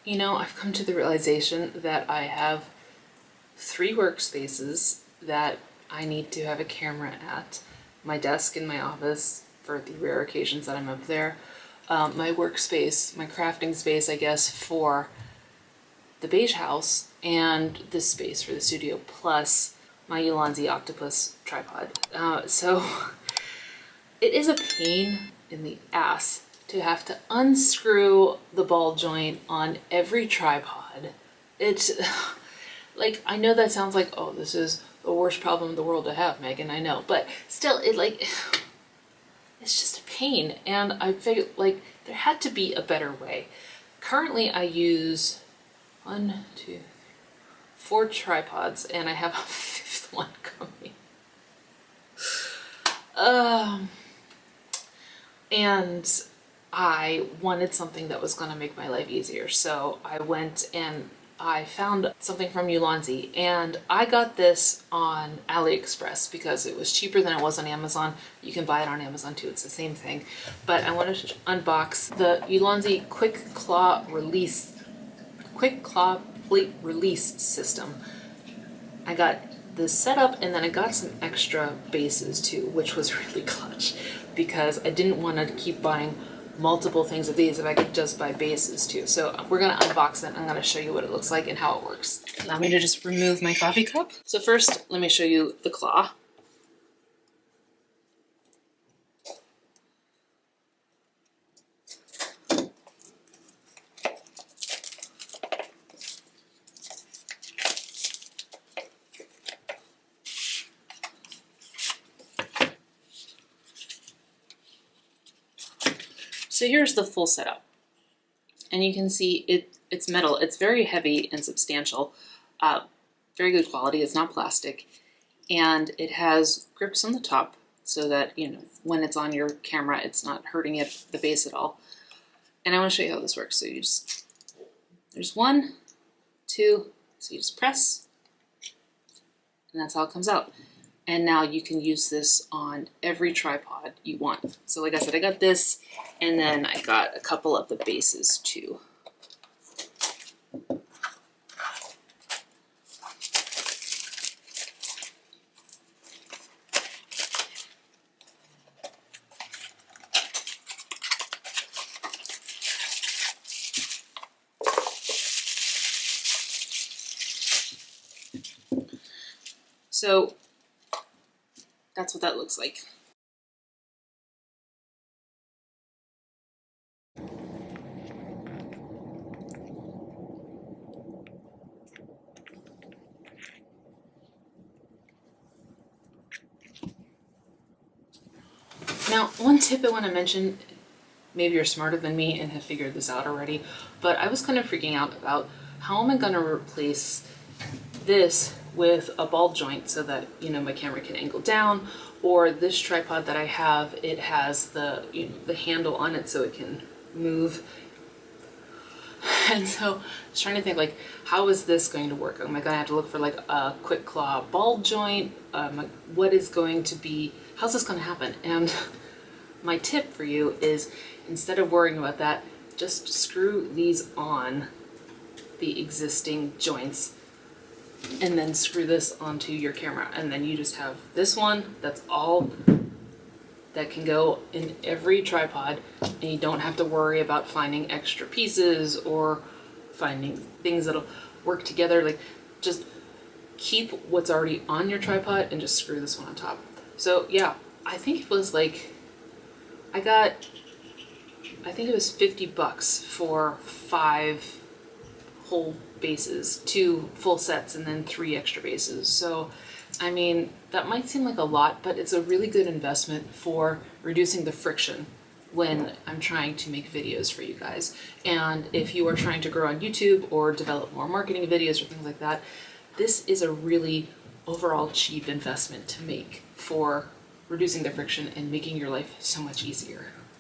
You know, I've come to the realization that I have 3 workspaces that I need to have a camera at. My desk in my office for the rare occasions that I'm up there. My workspace, my crafting space, I guess, for the beige house, and this space for the studio, plus my Ulanzi octopus tripod. So it is a pain in the ass to have to unscrew the ball joint on every tripod. It's like, I know that sounds like, oh, this is the worst problem in the world to have, Megan, I know, but still, it's just a pain, and I feel like there had to be a better way. Currently, I use 1, 2, 4 tripods, and I have a 5th one coming. And I wanted something that was going to make my life easier, so I went and I found something from Ulanzi, and I got this on AliExpress because it was cheaper than it was on Amazon. You can buy it on Amazon too, it's the same thing. But I wanted to unbox the Ulanzi Quick Claw Plate Release System. I got this setup, and then I got some extra bases too, which was really clutch because I didn't want to keep buying multiple things of these if I could just buy bases too. So we're gonna unbox it. I'm gonna show you what it looks like and how it works. Allow me to just remove my coffee cup. So first, let me show you the claw. So here's the full setup, and you can see it's metal. It's very heavy and substantial, very good quality. It's not plastic, and it has grips on the top so that, you know, when it's on your camera, it's not hurting the base at all. And I want to show you how this works. So you just, there's 1, 2, so you just press, and that's how it comes out. And now you can use this on every tripod you want. So like I said, I got this, and then I got a couple of the bases too. So that's what that looks like. Now, one tip I want to mention, maybe you're smarter than me and have figured this out already, but I was kind of freaking out about how am I going to replace this with a ball joint so that, you know, my camera can angle down, or this tripod that I have, it has the, you know, the handle on it so it can move. And so I was trying to think, like, how is this going to work? Am I going to have to look for like a quick claw ball joint? What is going to be, how's this going to happen? And my tip for you is, instead of worrying about that, just screw these on the existing joints and then screw this onto your camera, and then you just have this one that's all that can go in every tripod, and you don't have to worry about finding extra pieces or finding things that'll work together. Like, just keep what's already on your tripod and just screw this one on top. So yeah, I think it was like, I think it was $50 for 5 whole bases, 2 full sets, and then 3 extra bases. So, I mean, that might seem like a lot, but it's a really good investment for reducing the friction when I'm trying to make videos for you guys. And if you are trying to grow on YouTube or develop more marketing videos or things like that, this is a really overall cheap investment to make for reducing the friction and making your life so much easier.